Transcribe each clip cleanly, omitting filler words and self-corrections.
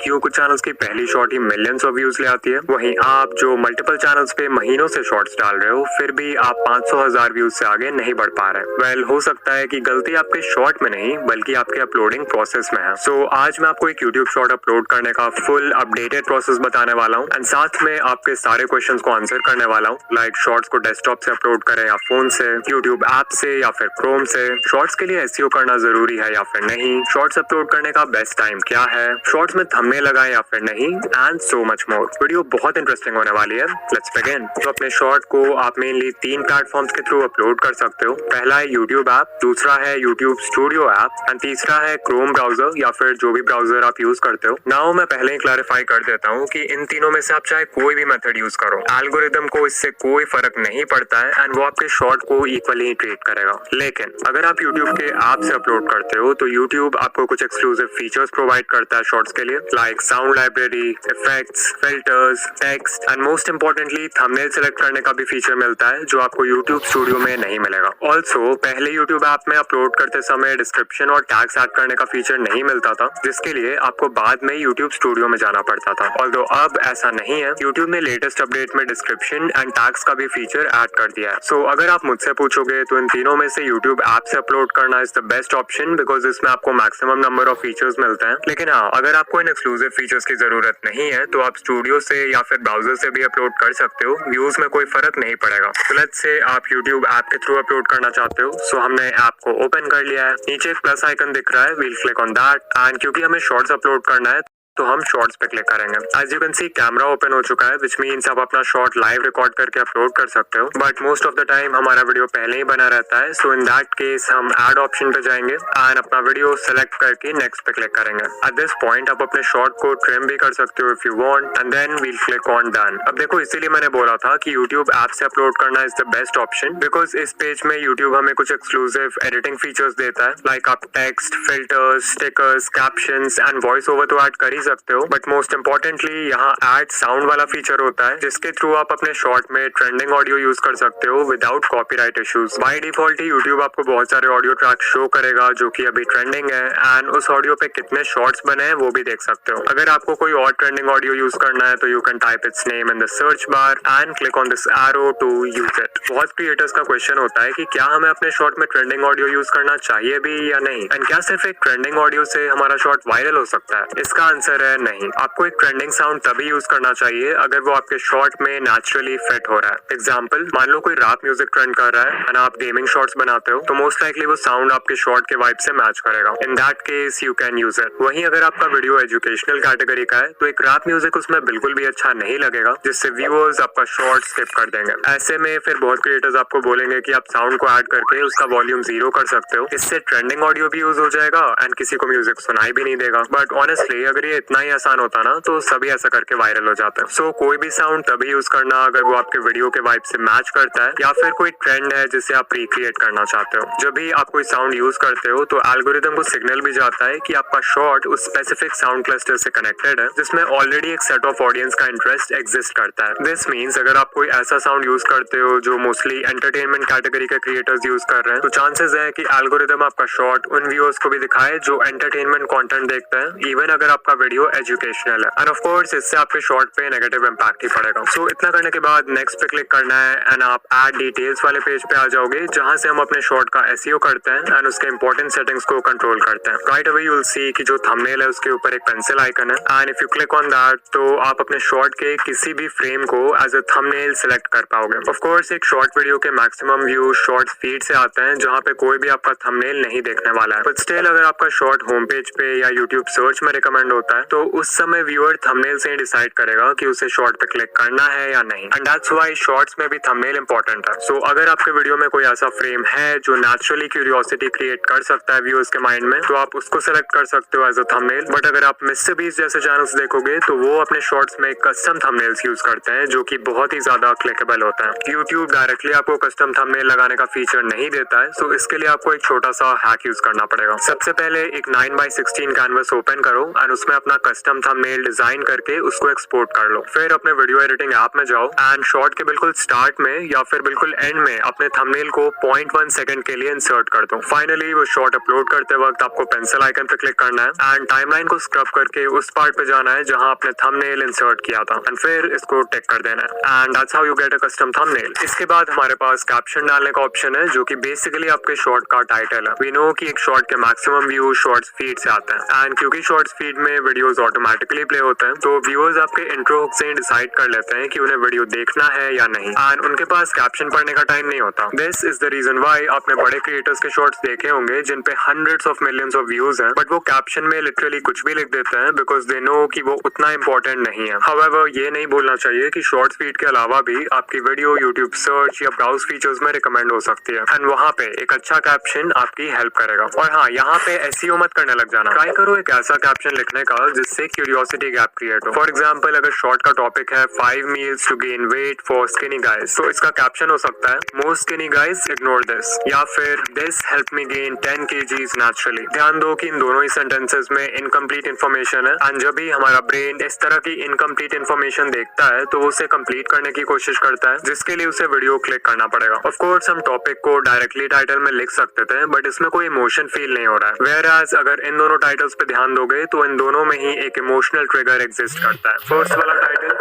क्यों कुछ चैनल्स की पहली shot he millions of views ले आती है, वहीं आप जो मल्टीपल चैनल्स पे महीनों से शॉर्ट्स डाल रहे हो फिर भी आप 500,000 व्यूज से आगे नहीं बढ़ पा रहे। वेल, हो सकता है कि गलती आपके शॉर्ट में नहीं बल्कि आपके अपलोडिंग प्रोसेस में है। सो आज मैं आपको एक यूट्यूब शॉर्ट अपलोड करने का फुल अपडेटेड प्रोसेस बताने वाला हूँ एंड साथ में आपके सारे क्वेश्चंस को आंसर करने वाला हूँ, लाइक शॉर्ट्स को डेस्कटॉप से अपलोड करें या फोन से, यूट्यूब ऐप से या फिर क्रोम से, शॉर्ट्स के लिए एसईओ करना जरूरी है या फिर नहीं, शॉर्ट्स अपलोड करने का बेस्ट टाइम क्या है, शॉर्ट्स में थंबनेल लगाएं या फिर नहीं, and so much more. Video बहुत इंटरेस्टिंग होने वाली है। Let's begin. तो अपने शॉर्ट को आप मेनली 3 प्लेटफॉर्म्स के थ्रू अपलोड कर सकते हो। पहला है यूट्यूब ऐप, दूसरा है यूट्यूब स्टूडियो ऐप एंड तीसरा है क्रोम ब्राउजर या फिर जो भी ब्राउजर आप यूज करते हो। नाउ मैं पहले ही क्लैरिफाई कर देता हूँ कि इन तीनों में से आप चाहे कोई भी मेथड यूज करो, एल्गोरिदम को इससे कोई फर्क नहीं पड़ता है एंड वो आपके शॉर्ट को इक्वली ट्रीट करेगा। लेकिन अगर आप यूट्यूब के ऐप से अपलोड करते हो तो यूट्यूब आपको कुछ एक्सक्लूसिव फीचर्स प्रोवाइड करता है शॉर्ट्स के लिए, like sound library, effects, filters, text and most importantly thumbnail select करने का भी फीचर मिलता है जो आपको यूट्यूब स्टूडियो में नहीं मिलेगा। ऑल्सो पहले यूट्यूब ऐप में अपलोड करते समय डिस्क्रिप्शन और टैग्स ऐड करने का फीचर नहीं मिलता था, जिसके लिए आपको बाद में यूट्यूब स्टूडियो में जाना पड़ता था। ऑल्दो अब ऐसा नहीं है, यूट्यूब ने लेटेस्ट अपडेट में डिस्क्रिप्शन एंड टैग्स का भी फीचर ऐड कर दिया है। सो अगर आप मुझसे पूछोगे तो इन तीनों में से यूट्यूब ऐप से अपलोड करना is the best option because इसमें आपको मैक्सिमम नंबर ऑफ फीचर्स मिलते हैं। लेकिन हाँ, अगर आपको इन एक्सक्लूसिव फीचर्स की जरूरत नहीं है तो आप स्टूडियो से या फिर ब्राउजर से भी अपलोड कर सकते हो, व्यूज में कोई फर्क नहीं पड़ेगा। तो लेट्स से आप यूट्यूब ऐप के थ्रू अपलोड करना चाहते हो, सो हमने ऐप को ओपन कर लिया है। नीचे एक प्लस आइकन दिख रहा है, we'll click on that and क्योंकि हमें शॉर्ट्स अपलोड करना है तो हम शॉर्ट्स पे क्लिक करेंगे। As you can see camera open हो चुका है, विच मीन्स आप अपना शॉर्ट लाइव रिकॉर्ड करके अपलोड कर सकते हो, but most of the time हमारा वीडियो पहले ही बना रहता है। सो इन दैट केस हम ऐड ऑप्शन पे जाएंगे एंड अपना वीडियो सेलेक्ट करके नेक्स्ट पे क्लिक करेंगे। एट दिस पॉइंट आप अपने शॉर्ट को ट्रिम भी कर सकते हो if you want and then we'll click on done. अब देखो, इसीलिए मैंने बोला था कि यूट्यूब ऐप से अपलोड करना is the best option because इस पेज में यूट्यूब हमें कुछ एक्सक्लूसिव एडिटिंग फीचर्स देता है, लाइक आप text, filters, stickers, captions and voice over तो ऐड कर ही सकते हो, बट मोस्ट इंपॉर्टेंटली यहाँ ऐड साउंड वाला फीचर होता है जिसके थ्रू आप अपने शॉर्ट में ट्रेंडिंग ऑडियो यूज कर सकते हो without copyright issues. By default he YouTube आपको बहुत सारे ऑडियो ट्रैक शो करेगा जो कि अभी ट्रेंडिंग है एंड उस ऑडियो पे कितने शॉर्ट्स बने हैं वो भी देख सकते हो। अगर आपको कोई और ट्रेंडिंग ऑडियो यूज करना है तो you can type its name in the search bar and click on this arrow to use it. बहुत क्रिएटर्स का क्वेश्चन होता है कि क्या हमें अपने शॉर्ट में ट्रेंडिंग ऑडियो यूज करना चाहिए भी या नहीं, एंड क्या सिर्फ एक ट्रेंडिंग ऑडियो से हमारा शॉर्ट वायरल हो सकता है? इसका आंसर है नहीं। आपको एक ट्रेंडिंग साउंड तभी यूज करना चाहिए अगर वो आपके शॉर्ट में नेचुरली फिट हो रहा है। एग्जांपल, मान लो कोई रैप म्यूजिक ट्रेंड कर रहा है एंड आप गेमिंग शॉर्ट्स बनाते हो तो मोस्ट लाइकली वो साउंड आपके शॉर्ट के वाइब से मैच करेगा। इन that case you can use it. वहीं अगर आपका वीडियो एजुकेशनल कैटेगरी का है तो एक रैप म्यूजिक उसमें बिल्कुल भी अच्छा नहीं लगेगा, जिससे व्यूअर्स आपका शॉर्ट स्किप कर देंगे। ऐसे में फिर बहुत क्रिएटर्स आपको बोलेंगे कि आप साउंड को ऐड करके उसका वॉल्यूम 0 कर सकते हो, इससे ट्रेंडिंग ऑडियो भी यूज हो जाएगा एंड किसी को म्यूजिक सुनाई भी नहीं देगा। बट ऑनेस्टली अगर ये इतना ही आसान होता ना तो सभी ऐसा करके वायरल हो जाता है। सो कोई भी साउंड तभी यूज करना अगर वो आपके वीडियो के वाइब से मैच करता है या फिर कोई ट्रेंड है जिसे आप रिक्रिएट करना चाहते हो। जब भी आप कोई साउंड यूज करते हो तो एल्गोरिदम को सिग्नल भी जाता है कि आपका शॉर्ट उस स्पेसिफिक साउंड क्लस्टर से कनेक्टेड है जिसमें ऑलरेडी एक सेट ऑफ ऑडियंस का इंटरेस्ट एग्जिस्ट करता है। दिस मीन्स अगर आप कोई ऐसा साउंड यूज करते हो जो मोस्टली एंटरटेनमेंट कैटेगरी के क्रिएटर्स यूज कर रहे हैं तो चांसेस है कि एल्गोरिदम आपका शॉर्ट उन व्यूअर्स को भी दिखाए जो एंटरटेनमेंट कंटेंट देखते हैं, इवन अगर आपका वीडियो एजुकेशनल है। एंड ऑफ कोर्स इससे आपके शॉर्ट पे नेगेटिव इंपैक्ट ही पड़ेगा। सो इतना करने के बाद नेक्स्ट पे क्लिक करना है एंड आप ऐड डिटेल्स वाले पेज पे आ जाओगे जहां से हम अपने शॉर्ट का एसईओ करते हैं एंड उसके इंपॉर्टेंट सेटिंग्स को कंट्रोल करते हैं। राइट अवे यू विल सी कि जो थंबनेल है उसके ऊपर एक पेंसिल आइकन है and if you click on that तो आप अपने शॉर्ट के किसी भी फ्रेम को एज अ थंबनेल सिलेक्ट कर पाओगे। ऑफ कोर्स एक शॉर्ट वीडियो के मैक्सिमम व्यू शॉर्ट फीड से आते हैं जहां पे कोई भी आपका थंबनेल नहीं देखने वाला है, बट स्टिल अगर आपका शॉर्ट होम पेज पे या यूट्यूब सर्च में रिकमेंड होता है तो उस समय व्यूअर थंबनेल से डिसाइड करेगा कि उसे शॉर्ट पे क्लिक करना है या नहीं, एंड दैट्स व्हाई शॉर्ट्स में भी थंबनेल इंपॉर्टेंट है। सो अगर आपके वीडियो में कोई ऐसा फ्रेम है जो नेचुरली क्यूरियोसिटी क्रिएट कर सकता है व्यूअर्स के माइंड में तो आप उसको सेलेक्ट कर सकते हो एज अ थंबनेल। बट अगर आप मिस्टर बीस्ट जैसे चैनल्स देखोगे तो वो अपने शॉर्ट्स में कस्टम थंबनेल्स यूज करते हैं जो कि बहुत ही ज्यादा क्लिकेबल होता है। यूट्यूब डायरेक्टली आपको कस्टम थंबनेल लगाने का फीचर नहीं देता है, सो इसके लिए आपको एक छोटा सा हैक यूज करना पड़ेगा। सबसे पहले एक 9x16 कैनवस ओपन करो एंड उसमें अपना अपना कस्टम थंबनेल डिजाइन करके उसको एक्सपोर्ट कर लो। फिर अपने वीडियो एडिटिंग ऐप में जाओ एंड शॉर्ट के बिल्कुल स्टार्ट में या फिर बिल्कुल एंड में अपने थंबनेल को 0.1 सेकंड के लिए इंसर्ट कर दो। फाइनली वो शॉर्ट अपलोड करते वक्त आपको पेंसिल आइकन पे क्लिक करना है एंड टाइमलाइन को स्क्रब करके उस पार्ट पे जाना है जहां आपने थंबनेल इंसर्ट किया था एंड फिर इसको टिक कर देना है and that's how you get a custom thumbnail. इसके बाद हमारे पास कैप्शन डालने का ऑप्शन है जो कि बेसिकली आपके शॉर्ट का टाइटल है। वी नो कि एक शॉर्ट के मैक्सिमम व्यू शॉर्ट्स फीड से आते हैं एंड क्योंकि शॉर्ट्स फीड में वीडियोस ऑटोमेटिकली प्ले होते हैं तो व्यूअर्स आपके इंट्रो हुक से ही डिसाइड कर लेते हैं कि उन्हें वीडियो देखना है या नहीं एंड उनके पास कैप्शन पढ़ने का टाइम नहीं होता। This is the reason why आपने बड़े क्रिएटर्स के शॉर्ट्स देखे होंगे जिन पे hundreds of millions of views हैं बट वो कैप्शन में लिटरली कुछ भी लिख देते हैं बिकॉज दे नो कि वो उतना इंपॉर्टेंट नहीं है। हाउएवर ये नहीं बोलना चाहिए कि शॉर्ट्स फीड के अलावा भी आपकी वीडियो यूट्यूब सर्च या ब्राउज फीचर्स में रिकमेंड हो सकती है एंड वहाँ पे एक अच्छा कैप्शन आपकी हेल्प करेगा। और हाँ, यहाँ पे एसईओ मत करने लग जाना। ट्राई करो एक ऐसा कैप्शन लिखने का जिससे क्यूरियोसिटी गैप क्रिएट हो। फॉर एग्जाम्पल अगर शॉर्ट का टॉपिक है 5 meals to gain weight for skinny guys तो इसका कैप्शन हो सकता है most skinny guys ignore this या फिर this help me gain 10 kgs naturally. ध्यान दो कि इन दोनों ही सेंटेंसेस में इनकम्प्लीट इन्फॉर्मेशन है एंड जब भी हमारा ब्रेन इस तरह की इनकम्प्लीट इन्फॉर्मेशन देखता है तो उसे कंप्लीट करने की कोशिश करता है जिसके लिए उसे वीडियो क्लिक करना पड़ेगा। ऑफ कोर्स हम टॉपिक को डायरेक्टली टाइटल में लिख सकते थे बट इसमें कोई इमोशन फील नहीं हो रहा है। वेयरएज अगर इन दोनों टाइटल्स पे ध्यान दोगे तो इन दोनों में ही एक इमोशनल ट्रिगर एग्जिस्ट करता है। फर्स्ट वाला टाइटल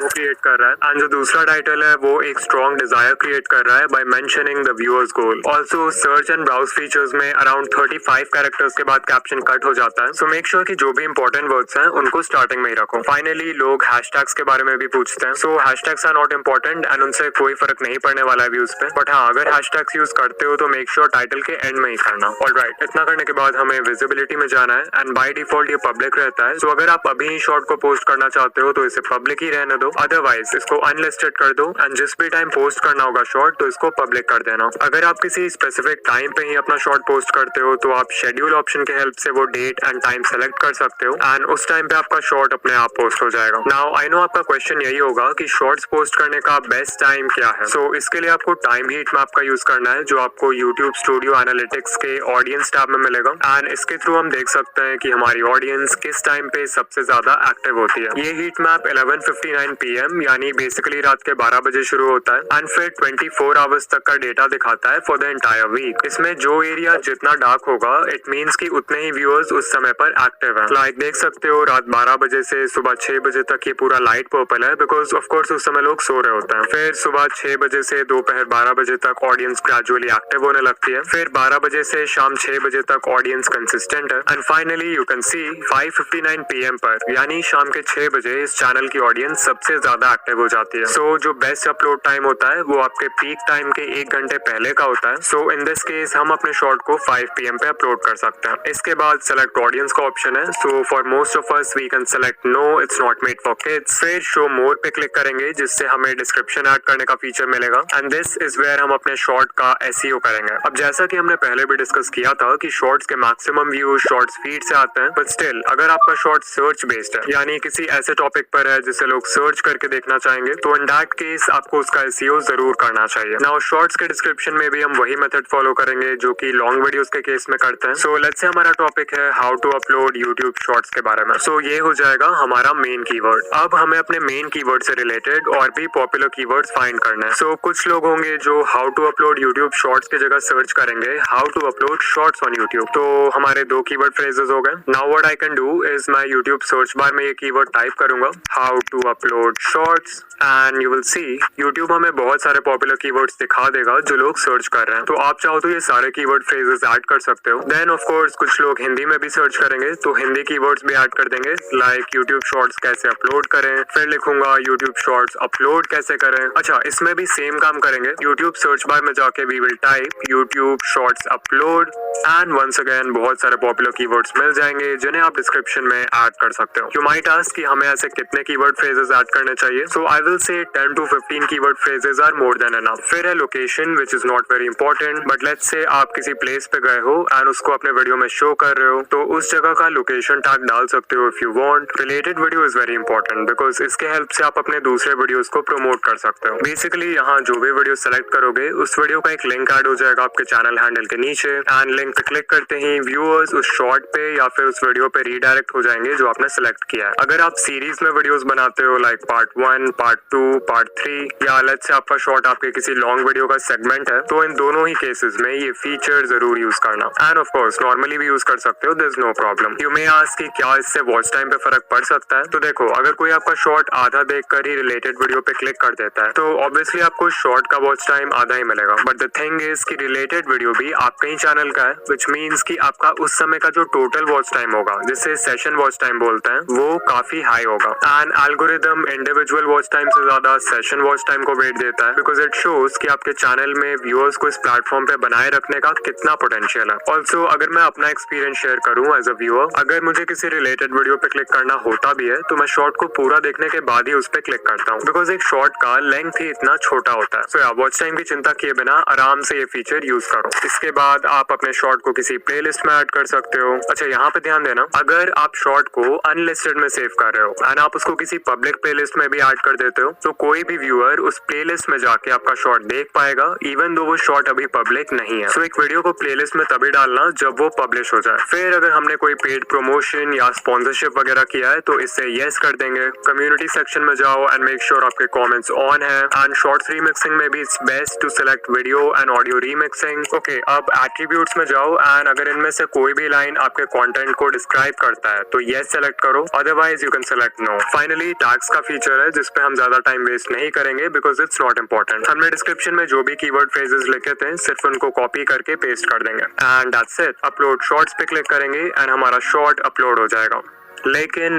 क्रिएट कर रहा है एंड जो दूसरा टाइटल है वो एक स्ट्रॉन्ग डिजायर क्रिएट कर रहा है by mentioning the viewers goal. Also search and browse features में अराउंड 35 कैरेक्टर्स के बाद कैप्शन कट हो जाता है सो मेक श्योर कि जो भी इंपॉर्टेंट वर्ड्स हैं उनको स्टार्टिंग में ही रखो। फाइनली लोग हैशटैग्स के बारे में भी पूछते हैं so hashtags are not important and उनसे कोई फर्क नहीं पड़ने वाला है व्यूज पे बट हाँ अगर हैशटैग्स यूज करते हो तो मेक श्योर टाइटल के एंड में ही करना। ऑलराइट, इतना करने के बाद हमें विजिबिलिटी में जाना है एंड बाय डिफॉल्ट ये पब्लिक रहता है सो अगर आप अभी ही शॉर्ट को पोस्ट करना चाहते हो तो इसे पब्लिक ही रहने दो, अदरवाइज इसको अनलिस्टेड कर दो एंड जिस भी टाइम पोस्ट करना होगा शॉर्ट तो इसको पब्लिक कर देना। अगर आप किसी स्पेसिफिक टाइम पे ही अपना शॉर्ट पोस्ट करते हो तो आप शेड्यूल ऑप्शन के हेल्प से वो डेट एंड टाइम सेलेक्ट कर सकते हो एंड उस टाइम पे आपका शॉर्ट अपने आप पोस्ट हो जाएगा। नाउ आई नो आपका क्वेश्चन यही होगा कि शॉर्ट्स पोस्ट करने का बेस्ट टाइम क्या है। सो इसके लिए आपको टाइम हीट मैप का यूज करना है जो आपको यूट्यूब स्टूडियो एनालिटिक्स के ऑडियंस टैब में मिलेगा एंड इसके थ्रू हम देख सकते हैं कि हमारी ऑडियंस किस टाइम पे सबसे ज्यादा एक्टिव होती है। ये हीट मैप 11:59 PM यानी बेसिकली रात के 12 बजे शुरू होता है एंड फिर 24 आवर्स तक का डेटा दिखाता है फॉर द एंटायर वीक। इसमें जो एरिया जितना डार्क होगा इट मींस कि उतने ही व्यूअर्स उस समय पर एक्टिव हैं। लाइक देख सकते हो रात 12 बजे से सुबह 6 बजे तक ये पूरा लाइट पर्पल है बिकॉज ऑफ कोर्स उस समय लोग सो रहे होते हैं। फिर सुबह 6 बजे से दोपहर 12 बजे तक ऑडियंस ग्रेजुअली एक्टिव होने लगती है। फिर 12 बजे से शाम 6 बजे तक ऑडियंस कंसिस्टेंट है and finally you can C 5:59 PM पर यानी शाम के 6 बजे इस चैनल की ऑडियंस सबसे ज्यादा एक्टिव हो जाती है। सो जो बेस्ट अपलोड टाइम होता है वो आपके पीक टाइम के 1 घंटे पहले का होता है। सो इन दिस केस हम अपने शॉर्ट को 5 PM पे अपलोड कर सकते हैं। इसके बाद सेलेक्ट ऑडियंस का ऑप्शन है। So for most of us we can select no it's not made for kids. फिर शो मोर पे क्लिक करेंगे जिससे हमें डिस्क्रिप्शन ऐड करने का फीचर मिलेगा एंड दिस इज वेयर हम अपने शॉर्ट का एसईओ करेंगे। अब जैसा कि हमने पहले भी डिस्कस किया था कि शॉर्ट्स के मैक्सिमम व्यूज शॉर्ट्स फीड से आते हैं बट स्टिल अगर आपका शॉर्ट सर्च बेस्ड है यानी किसी ऐसे टॉपिक पर है जिसे लोग सर्च करके देखना चाहेंगे तो इन दैट केस आपको उसका एसईओ जरूर करना चाहिए। नाउ शॉर्ट्स के डिस्क्रिप्शन में भी हम वही मेथड फॉलो करेंगे जो कि लॉन्ग वीडियोस के केस में करते हैं। सो लेट्स से हमारा टॉपिक है how to upload YouTube shorts के बारे में। सो ये हो जाएगा हमारा मेन कीवर्ड। अब हमें अपने मेन कीवर्ड से रिलेटेड और भी पॉपुलर कीवर्ड्स फाइंड करना है। सो कुछ लोग होंगे जो how to upload YouTube shorts की जगह सर्च करेंगे how to upload shorts on YouTube. तो हमारे 2 कीवर्ड फ्रेजेस हो गए। Now what I can do is मैं यूट्यूब सर्च बार में ये कीवर्ड टाइप करूंगा how to upload shorts and you will see YouTube हमें बहुत सारे पॉपुलर कीवर्ड्स दिखा देगा जो लोग सर्च कर रहे हैं। तो आप चाहो तो ये सारे कीवर्ड फ्रेजेस ऐड कर सकते हो। देन ऑफ कोर्स कुछ लोग हिंदी में भी सर्च करेंगे तो हिंदी कीवर्ड्स भी ऐड कर देंगे लाइक यूट्यूब शॉर्ट्स कैसे अपलोड करें। फिर लिखूंगा यूट्यूब शॉर्ट्स अपलोड कैसे करें। अच्छा, इसमें भी सेम काम करेंगे। यूट्यूब सर्च बार में जाके we will type YouTube shorts upload and once again बहुत सारे पॉपुलर कीवर्ड्स मिल जाएंगे जिन्हें आप डिस्क्रिप्शन में ऐड कर सकते हो। यू माइट आस्क कि हमें ऐसे कितने कीवर्ड फ्रेजेस ऐड करने करने चाहिए। सो I will say 10 to 15 keyword phrases are more than enough. फिर है location which is not very important, but let's say आप किसी प्लेस पे गए हो एंड उसको अपने वीडियो में शो कर रहे हो तो उस जगह का लोकेशन टैग डाल सकते हो if you want. Related video is very important because इसके हेल्प से आप अपने दूसरे वीडियोस को प्रमोट कर सकते हो। बेसिकली यहाँ जो भी वीडियो सेलेक्ट करोगे उस वीडियो का एक लिंक ऐड हो जाएगा आपके चैनल हैंडल के नीचे एंड लिंक पे क्लिक करते ही व्यूअर्स उस शॉर्ट पे या फिर उस वीडियो पे रीडायरेक्ट हो जाएंगे जो आपने सेलेक्ट किया है। अगर आप सीरीज में वीडियोस बनाते हो लाइक पार्ट 1, पार्ट 2, पार्ट 3 या अलग से आपका शॉर्ट आपके किसी लॉन्ग वीडियो का सेगमेंट है तो इन दोनों ही केसेस में ये फीचर जरूर यूज करना। एंड ऑफ कोर्स नॉर्मली भी यूज कर सकते हो, there is no problem. You may ask कि क्या इससे वॉच टाइम पे फर्क पड़ सकता है? तो देखो, अगर कोई आपका शॉर्ट आधा देखकर ही रिलेटेड वीडियो पे क्लिक कर देता है तो ऑब्वियसली आपको शॉर्ट का वॉच टाइम आधा ही मिलेगा। बट द थिंग इज कि रिलेटेड वीडियो भी आपका ही चैनल का है, विच मीन्स कि आपका उस समय का जो टोटल वॉच टाइम होगा, जिसे सेशन वॉच टाइम बोलते हैं, वो काफी हाई होगा। And algorithm individual watch time से ज्यादा सेशन वॉच टाइम को वेट देता है बिकॉज इट शोज कि आपके चैनल में व्यूअर्स को इस प्लेटफॉर्म पे बनाए रखने का कितना पोटेंशियल है। ऑल्सो अगर मैं अपना एक्सपीरियंस शेयर करूं एज अ व्यूअर, अगर मुझे किसी रिलेटेड वीडियो पे क्लिक करना होता भी है तो मैं शॉर्ट को पूरा देखने के बाद ही उस पे क्लिक करता हूँ बिकॉज एक शॉर्ट का लेंथ ही इतना छोटा होता है। सो वॉच टाइम की चिंता किए बिना आराम से ये फीचर यूज करो। इसके बाद आप अपने शॉर्ट को किसी प्लेलिस्ट में ऐड कर सकते हो। अच्छा, यहाँ पे ध्यान देना, अगर आप शॉर्ट को अनलिस्टेड में सेव कर रहे हो एंड आप उसको किसी पब्लिक प्लेलिस्ट में भी ऐड कर देते हो तो कोई भी व्यूअर उस प्लेलिस्ट में जाके आपका शॉर्ट देख पाएगा इवन दो वो शॉर्ट अभी पब्लिक नहीं है। सो एक वीडियो को प्लेलिस्ट में तभी डालना जब वो पब्लिश हो जाए। फिर अगर हमने कोई पेड प्रमोशन या स्पॉन्सरशिप वगैरह किया है तो इससे यस कर देंगे। कम्युनिटी सेक्शन में जाओ एंड मेक श्योर आपके कमेंट्स ऑन है। एंड शॉर्ट्स रीमिक्सिंग में भी it's best to select video and audio remixing. Okay, अब एट्रीब्यूट्स में जाओ एंड अगर इनमें से कोई भी लाइन आपके कंटेंट को डिस्क्राइब करता है तो यस सेलेक्ट करो, otherwise you can select no. Finally tags का फीचर है जिसपे हम ज्यादा टाइम वेस्ट नहीं करेंगे बिकॉज इट्स नॉट इंपॉर्टेंट। हमने डिस्क्रिप्शन में जो भी कीवर्ड फ्रेजेस लिखे थे सिर्फ उनको कॉपी करके पेस्ट कर देंगे and that's it. Upload shorts पे क्लिक करेंगे एंड हमारा शॉर्ट अपलोड हो जाएगा। लेकिन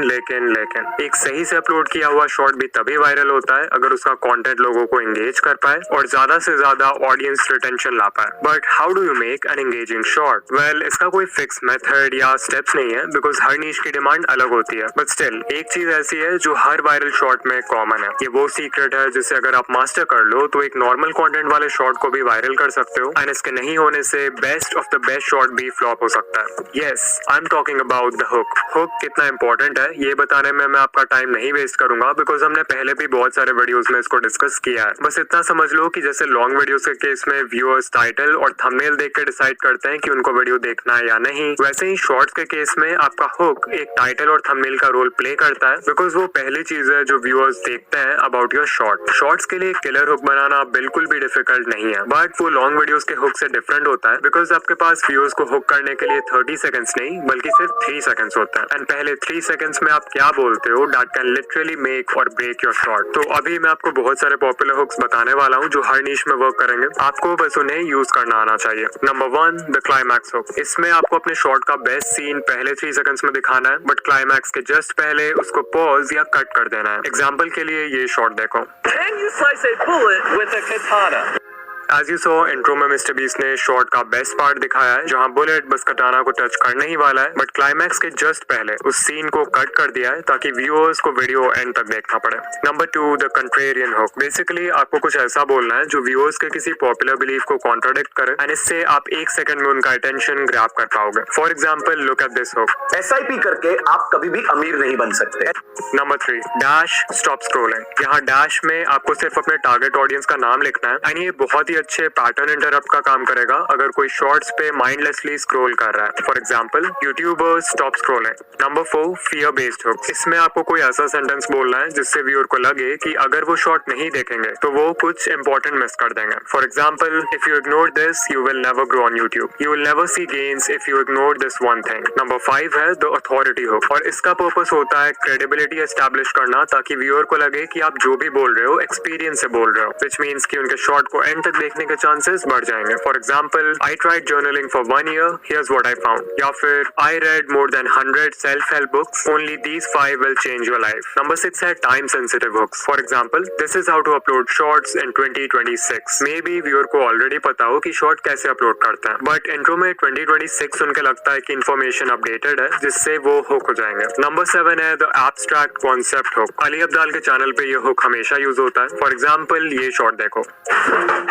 एक सही से अपलोड किया हुआ शॉर्ट भी तभी वायरल होता है अगर उसका कंटेंट लोगों को एंगेज कर पाए और ज्यादा से ज्यादा ऑडियंस रिटेंशन ला पाए। But how do you make an engaging short? Well, इसका कोई फिक्स मेथड या स्टेप्स नहीं है बिकॉज हर नीश की डिमांड अलग होती है। बट स्टिल एक चीज ऐसी है जो हर वायरल शॉर्ट में कॉमन है। ये वो सीक्रेट है जिसे अगर आप मास्टर कर लो तो एक नॉर्मल कंटेंट वाले शॉर्ट को भी वायरल कर सकते हो एंड इसके नहीं होने से best of the best short भी फ्लॉप हो सकता है। Yes, I am talking about the hook. Hook कितना इंपॉर्टेंट है ये बताने में मैं आपका टाइम नहीं वेस्ट करूंगा बिकॉज हमने पहले भी बहुत सारे वीडियोस में इसको डिस्कस किया है। बस इतना समझ लो कि जैसे लॉन्ग वीडियोस के केस में व्यूअर्स टाइटल और थंबनेल देख के डिसाइड करते हैं कि उनको वीडियो देखना है या नहीं, वैसे ही शॉर्ट्स के केस में आपका हुक एक टाइटल और थंबनेल का रोल प्ले करता है बिकॉज वो पहली चीज है जो व्यूअर्स देखते हैं अबाउट योर शॉर्ट। शॉर्ट्स के लिए किलर हुक बनाना बिल्कुल भी डिफिकल्ट नहीं है बट वो लॉन्ग वीडियोस के हुक से डिफरेंट होता है बिकॉज आपके पास व्यूअर्स को हुक करने के लिए 30 सेकंड्स नहीं बल्कि सिर्फ 3 सेकंड्स होता है एंड पहले 3 सेकंड्स में आप क्या बोलते हो दैट कैन लिटरली मेक और ब्रेक योर शॉर्ट। तो अभी मैं आपको बहुत सारे पॉपुलर हुक्स बताने वाला हूँ जो हर नीश में वर्क करेंगे, आपको बस उन्हें यूज करना आना चाहिए। Number 1, the climax hook. इसमें आपको अपने शॉर्ट का बेस्ट सीन पहले 3 सेकंड्स में दिखाना है बट क्लाइमैक्स के जस्ट पहले उसको पॉज या कट कर देना है। एग्जाम्पल के लिए ये शॉर्ट देखो। Can you slice a bullet with a katana? As you saw intro में मिस्टर बीस्ट ने शॉर्ट का बेस्ट पार्ट दिखाया है जहां बुलेट बस कटाना को टच करने ही वाला है बट क्लाइमैक्स के जस्ट पहले उस सीन को कट कर दिया है ताकि व्यूअर्स को वीडियो एंड तक देखना पड़े। Number 2, the contrarian hook. Basically आपको कुछ ऐसा बोलना है जो व्यूअर्स के किसी पॉपुलर बिलीफ को कॉन्ट्राडिक्ट करे एंड इससे आप 1 सेकंड में उनका अटेंशन ग्रैब कर पाओगे। For example, look at this hook. SIP करके आप कभी भी अमीर नहीं बन सकते। Number 3, dash stop scrolling. यहाँ डैश में आपको सिर्फ अपने टारगेट ऑडियंस का नाम लिखना है एंड ये बहुत ही अच्छे पैटर्न इंटरप्ट का काम करेगा अगर कोई शॉर्ट्स पे माइंडलेसली स्क्रॉल कर रहा है। For example, YouTubers stop scrolling. Number 4, fear based hook. इसमें आपको कोई ऐसा सेंटेंस बोलना है जिससे व्यूअर को लगे कि अगर वो शॉर्ट नहीं देखेंगे तो वो कुछ इंपॉर्टेंट मिस कर देंगे। For example, if you ignore this you will never grow on YouTube, you will never see gains if you ignore this one thing. Number 5 है द अथॉरिटी हुक और इसका पर्पस होता है क्रेडिबिलिटी एस्टैब्लिश करना ताकि viewer को लगे कि आप जो भी बोल रहे हो एक्सपीरियंस से बोल रहे हो, व्हिच मींस कि उनके शॉर्ट को एंड तक देखने के चांसेस बढ़ जाएंगे। For example, I tried journaling for 1 year, here's what I found. या फिर I read more than 100 self-help books, only these 5 will change your life. Number 6 है time sensitive hooks. For example, this is how to upload shorts in 2026. Maybe viewer को already पता हो कि short कैसे upload करते हैं, but intro में 2026 सुन के लगता है कि information updated है, जिससे वो hook हो जाएंगे। Number 7 है the abstract concept hook. Ali Abdal के चैनल पे ये hook हमेशा यूज होता है। For example, ये short देखो।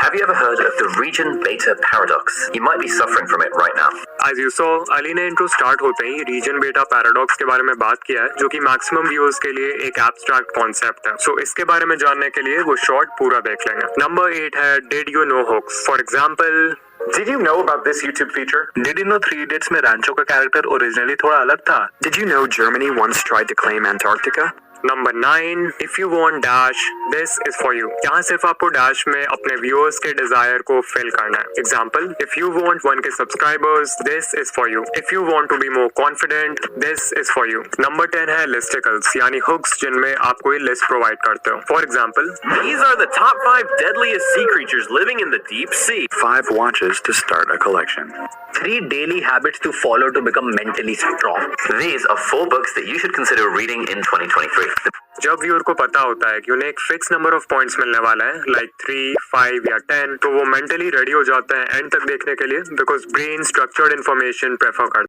Have you ever heard of the region beta paradox? You might be suffering from it right now. As you saw, Ali ने इंट्रो स्टार्ट होते ही रीजन बेटा पैराडॉक्स के बारे में बात किया है, जो कि मैक्सिमम व्यूअर्स के लिए एक एब्स्ट्रैक्ट कॉन्सेप्ट है। सो इसके बारे में जानने के लिए वो शॉर्ट पूरा देख लेंगे। Number 8 है did you know hooks. For example, Did you know about this YouTube feature? Did you know 3 Idiots में रैंचो का कैरेक्टर ओरिजिनली थोड़ा अलग था? Did you know Germany once tried to claim Antarctica? Number 9, if you want dash, this is for you. यहाँ सिर्फ आपको dash में अपने viewers के desire को fill करना है। Example, if you want 1K subscribers, this is for you. If you want to be more confident, this is for you. Number 10 है listicles, यानी hooks जिनमें आप कोई list provide करते हो। For example, These are the top 5 deadliest sea creatures living in the deep sea. 5 watches to start a collection. 3 daily habits to follow to become mentally strong. These are 4 books that you should consider reading in 2023. जब viewer को पता होता है कि उन्हें एक fix number of points मिलने वाला है, लाइक 3, 5 या 10, तो वो मेंटली रेडी हो जाते हैं एंड तक देखने के लिए, because brain structured information prefer करता है।